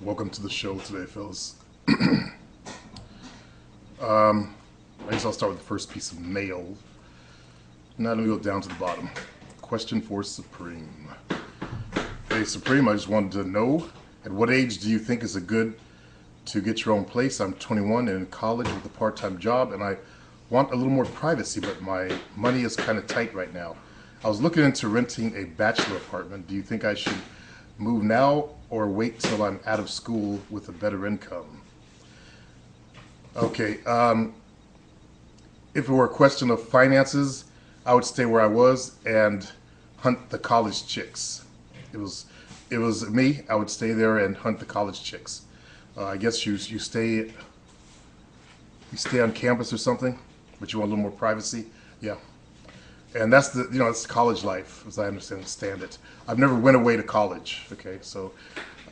Welcome to the show today, fellas. I guess I'll start with the first piece of mail. Now let me go down to the bottom. Question for Supreme. Hey, Supreme, I just wanted to know, at what age do you think is a good to get your own place? I'm 21 and in college with a part-time job, and I want a little more privacy, but my money is kind of tight right now. I was looking into renting a bachelor apartment. Do you think I should move now or wait till I'm out of school with a better income? Okay, if it were a question of finances, I would stay where I was and hunt the college chicks. It was me. I would stay there and hunt the college chicks. I guess you stay on campus or something, but you want a little more privacy. Yeah, and that's it's college life as I understand it. I've never went away to college. Okay, so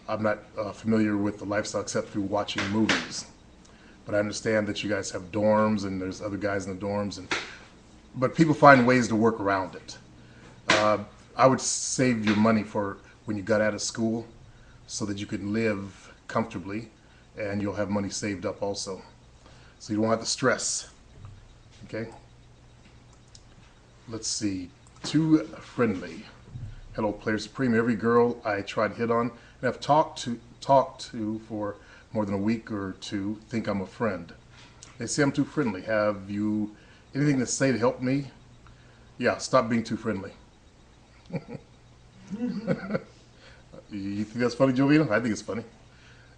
I'm not familiar with the lifestyle except through watching movies. But I understand that you guys have dorms and there's other guys in the dorms, but people find ways to work around it. I would save your money for when you got out of school so that you could live comfortably and you'll have money saved up also. So you don't have to stress. Okay? Let's see. Too friendly. Hello, Player Supreme. Every girl I try to hit on and have talked to for more than a week or two think I'm a friend. They say I'm too friendly. Have you anything to say to help me? Yeah, stop being too friendly. You think that's funny, Jovina? I think it's funny.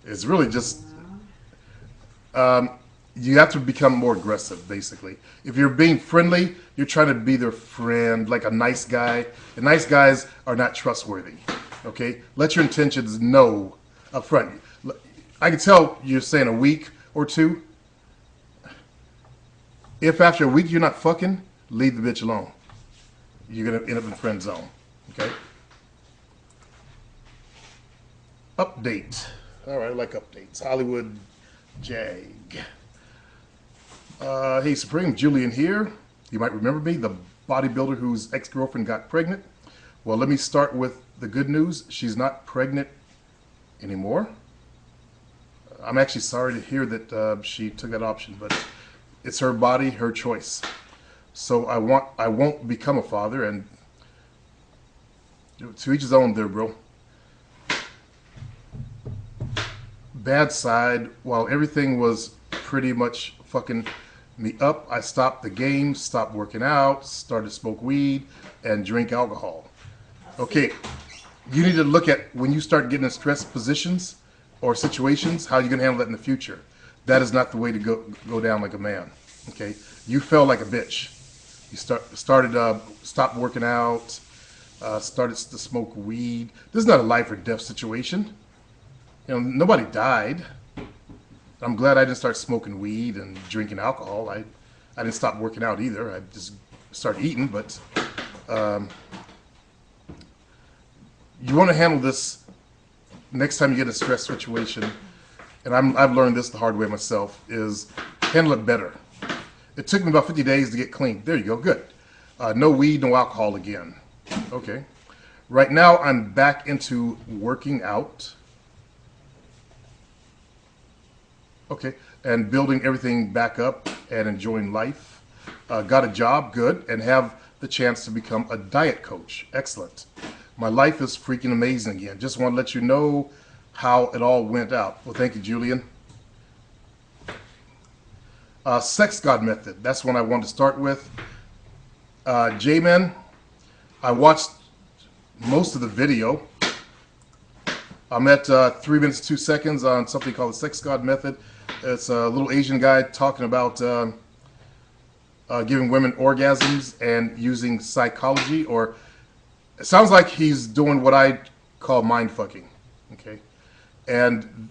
It's really just you have to become more aggressive, basically. If you're being friendly, you're trying to be their friend, like a nice guy. And nice guys are not trustworthy. Okay? Let your intentions know up front. I can tell you're saying a week or two. If after a week you're not fucking, leave the bitch alone. You're going to end up in friend zone. Okay? Update. All right, I like updates. Hollywood Jag. Hey, Supreme, Julian here. You might remember me, the bodybuilder whose ex-girlfriend got pregnant. Well, let me start with the good news. She's not pregnant anymore. I'm actually sorry to hear that she took that option, but it's her body, her choice. So I won't become a father, and to each his own there, bro. Bad side, while everything was pretty much fucking me up, I stopped the game, stopped working out, started to smoke weed, and drink alcohol. Okay, you need to look at when you start getting in stress positions or situations, how you're going to handle that in the future. That is not the way to go down like a man. Okay, you fell like a bitch. You stopped working out, started to smoke weed. This is not a life or death situation. Nobody died. I'm glad I didn't start smoking weed and drinking alcohol. I didn't stop working out either. I just started eating. But you want to handle this next time you get in a stress situation, and I've learned this the hard way myself, is handle it better. It took me about 50 days to get clean. There you go, good. No weed, no alcohol again. Okay. Right now I'm back into working out. Okay, and building everything back up and enjoying life. Got a job, good, and have the chance to become a diet coach. Excellent. My life is freaking amazing again. Just want to let you know how it all went out. Well, thank you, Julian. Sex God method. That's one I wanted to start with. J-Man, I watched most of the video. I'm at 3 minutes 2 seconds on something called the Sex God method. It's a little Asian guy talking about giving women orgasms and using psychology, or it sounds like he's doing what I call mind fucking. Okay, and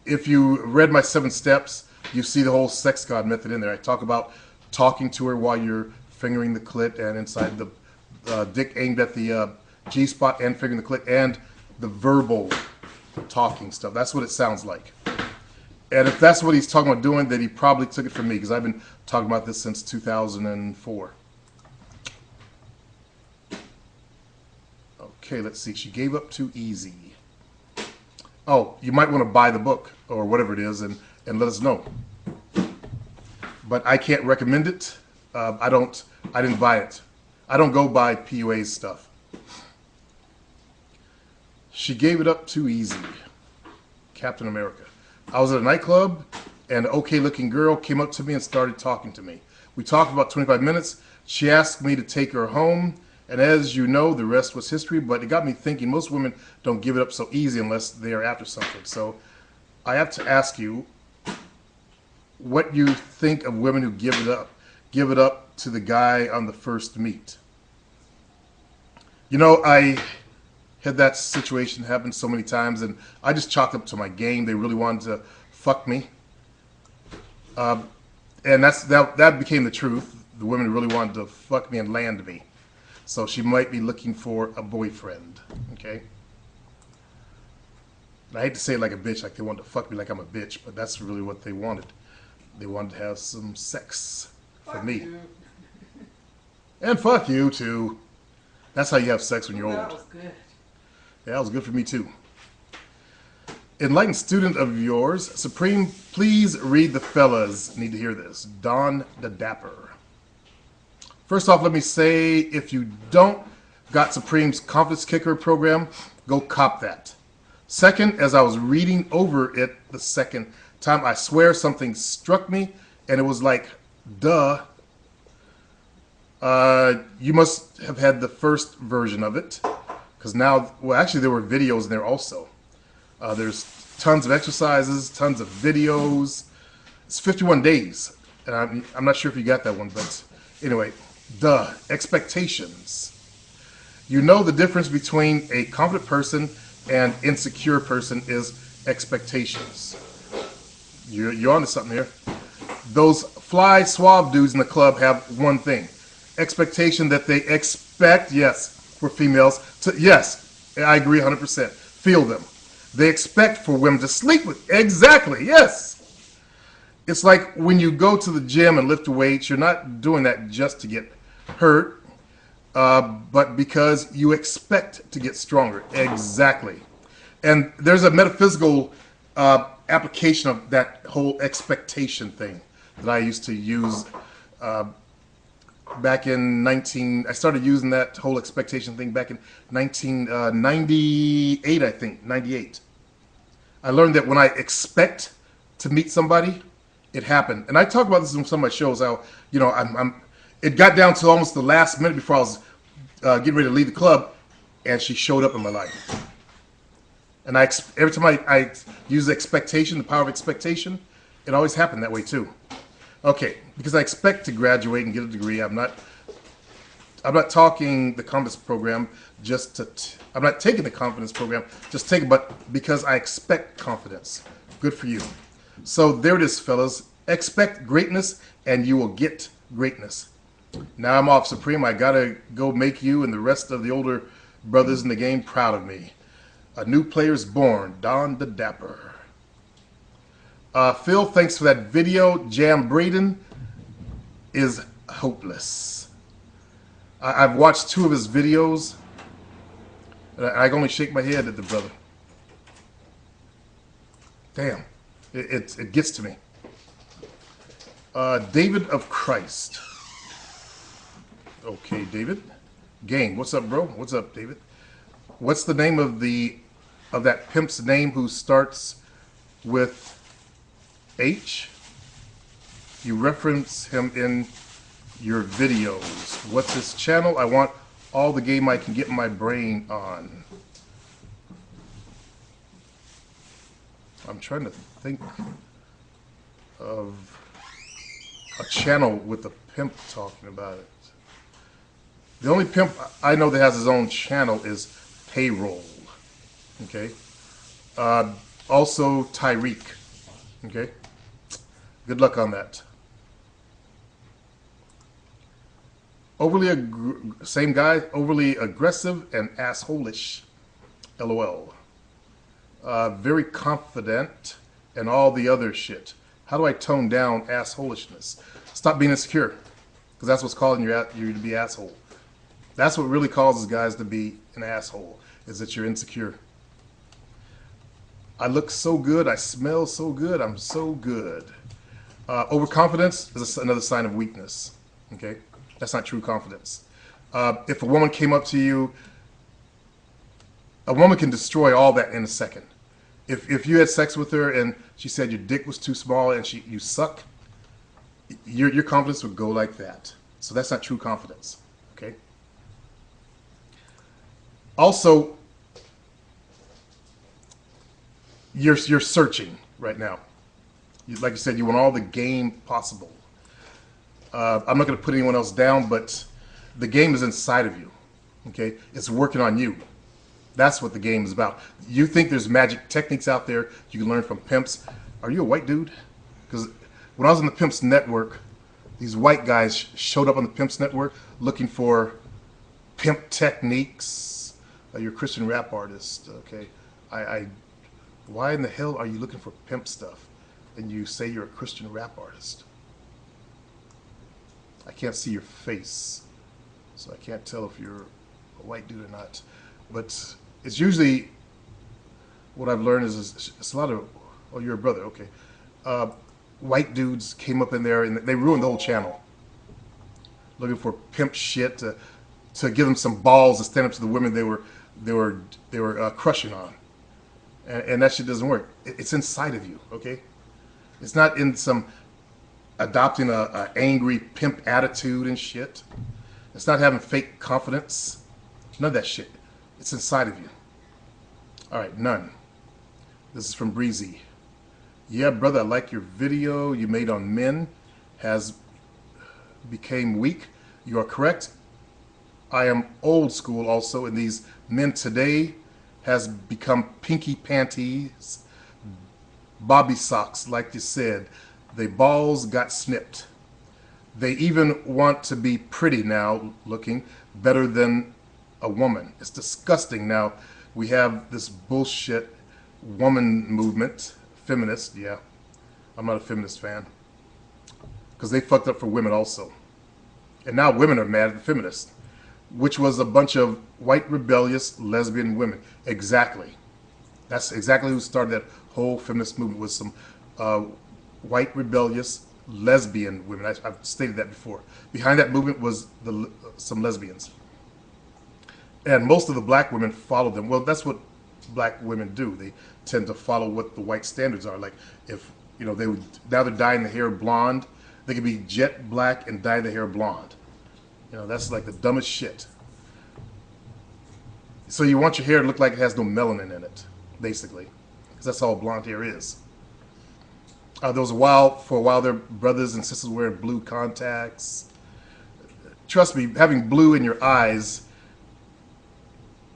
if you read my 7 steps, you see the whole Sex God method in there. I talk about talking to her while you're fingering the clit and inside the dick aimed at the G-spot and fingering the clit, and the verbal talking stuff. That's what it sounds like. And if that's what he's talking about doing, then he probably took it from me, because I've been talking about this since 2004. Okay, let's see. She gave up too easy. oh, you might want to buy the book or whatever it is, and let us know. But I can't recommend it. I didn't buy it. I don't go buy PUA's stuff. She gave it up too easy. Captain America. I was at a nightclub, and an okay-looking girl came up to me and started talking to me. We talked about 25 minutes. She asked me to take her home, and as you know, the rest was history, but it got me thinking most women don't give it up so easy unless they are after something. So I have to ask you what you think of women who give it up to the guy on the first meet. You know, I had that situation happen so many times, and I just chalked up to my game. They really wanted to fuck me. And that became the truth. The women really wanted to fuck me and land me. So she might be looking for a boyfriend, okay? And I hate to say it like a bitch, like they wanted to fuck me like I'm a bitch, but that's really what they wanted. They wanted to have some sex for me. You. And fuck you, too. That's how you have sex when you're old. That was good. Yeah, that was good for me, too. Enlightened student of yours, Supreme, please read the fellas. Need to hear this. Don the Dapper. First off, let me say, if you don't got Supreme's Confidence Kicker program, go cop that. Second, as I was reading over it the second time, I swear something struck me, and it was like, duh. You must have had the first version of it, because now, well, actually there were videos in there also. There's tons of exercises, tons of videos. It's 51 days, and I'm not sure if you got that one, but anyway, duh, expectations. You know the difference between a confident person and insecure person is expectations. You're onto something here. Those fly suave dudes in the club have one thing. Expectation that they expect, yes, for females, to, yes, I agree 100%, feel them. They expect for women to sleep with, exactly, yes. It's like when you go to the gym and lift weights, you're not doing that just to get hurt, but because you expect to get stronger, exactly. And there's a metaphysical application of that whole expectation thing that I used to use back in I started using that whole expectation thing back in 1998, I think, 98. I learned that when I expect to meet somebody, it happened. And I talk about this in some of my shows, how, you know, it got down to almost the last minute before I was getting ready to leave the club, and she showed up in my life. And every time I use the expectation, the power of expectation, it always happened that way too. Okay, because I expect to graduate and get a degree. I'm not talking the confidence program just to. I'm not taking the confidence program just take it, but because I expect confidence. Good for you. So there it is, fellas. Expect greatness, and you will get greatness. Now I'm off, Supreme. I gotta go make you and the rest of the older brothers in the game proud of me. A new player's born. Don the Dapper. Phil, thanks for that video. Jam Braden is hopeless. I've watched 2 of his videos. I can only shake my head at the brother. Damn, it gets to me. David of Christ. Okay, David. Gang, what's up, bro? What's up, David? What's the name of that pimp's name who starts with H? You reference him in your videos. What's his channel? I want all the game I can get my brain on. I'm trying to think of a channel with a pimp talking about it. The only pimp I know that has his own channel is Payroll. Okay. Also Tyreek. Okay. Good luck on that. Same guy, overly aggressive and asshole-ish. LOL. Very confident and all the other shit. How do I tone down assholishness? Stop being insecure, because that's what's causing you to be asshole. That's what really causes guys to be an asshole, is that you're insecure. I look so good. I smell so good. I'm so good. Overconfidence is another sign of weakness. Okay, that's not true confidence. If a woman came up to you, a woman can destroy all that in a second. If you had sex with her and she said your dick was too small and you suck, your confidence would go like that. So that's not true confidence. Okay. Also, you're searching right now. Like you said, you want all the game possible. I'm not going to put anyone else down, but the game is inside of you. Okay, it's working on you. That's what the game is about. You think there's magic techniques out there you can learn from pimps. Are you a white dude? Because when I was on the Pimps Network, these white guys showed up on the Pimps Network looking for pimp techniques. You're a Christian rap artist, okay? Why in the hell are you looking for pimp stuff and you say you're a Christian rap artist? I can't see your face, so I can't tell if you're a white dude or not. But it's usually, what I've learned is it's a lot of, oh, you're a brother, okay. White dudes came up in there and they ruined the whole channel. Looking for pimp shit to give them some balls to stand up to the women they were crushing on. And that shit doesn't work. It's inside of you, okay? It's not in some adopting a angry pimp attitude and shit. It's not having fake confidence. None of that shit. It's inside of you. All right, none. This is from Breezy. Yeah, brother, I like your video you made on men has became weak. You are correct. I am old school also, and these men today has become pinky panties, bobby socks, like you said. The balls got snipped. They even want to be pretty now, looking better than a woman. It's disgusting. Now we have this bullshit woman movement, feminist. Yeah, I'm not a feminist fan because they fucked up for women also, and now women are mad at the feminists, which was a bunch of white rebellious lesbian women. Exactly. That's exactly who started that whole feminist movement, was some white rebellious lesbian women. I've stated that before. Behind that movement was some lesbians. And most of the black women followed them. Well, that's what black women do. They tend to follow what the white standards are. Like if, you know, now they're dyeing the hair blonde, they could be jet black and dye the hair blonde. You know, that's like the dumbest shit. So you want your hair to look like it has no melanin in it, basically, because that's all blonde hair is. For a while there, brothers and sisters wearing blue contacts. Trust me, having blue in your eyes,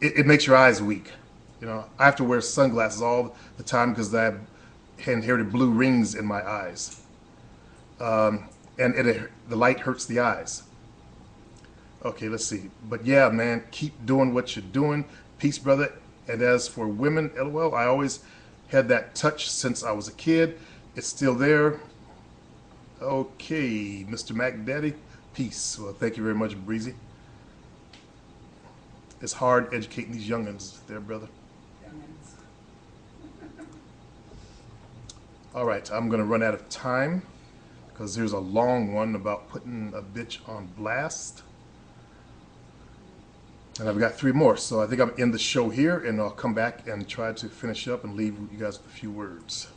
it makes your eyes weak. You know, I have to wear sunglasses all the time because I have inherited blue rings in my eyes, and the light hurts the eyes. Okay, let's see. But yeah, man, keep doing what you're doing. Peace, brother. And as for women, LOL, I always had that touch since I was a kid. It's still there. Okay, Mr. Mac Daddy. Peace. Well, thank you very much, Breezy. It's hard educating these youngins there, brother. All right, I'm going to run out of time because there's a long one about putting a bitch on blast. And I've got 3 more, so I think I'm going to end the show here, and I'll come back and try to finish up and leave you guys with a few words.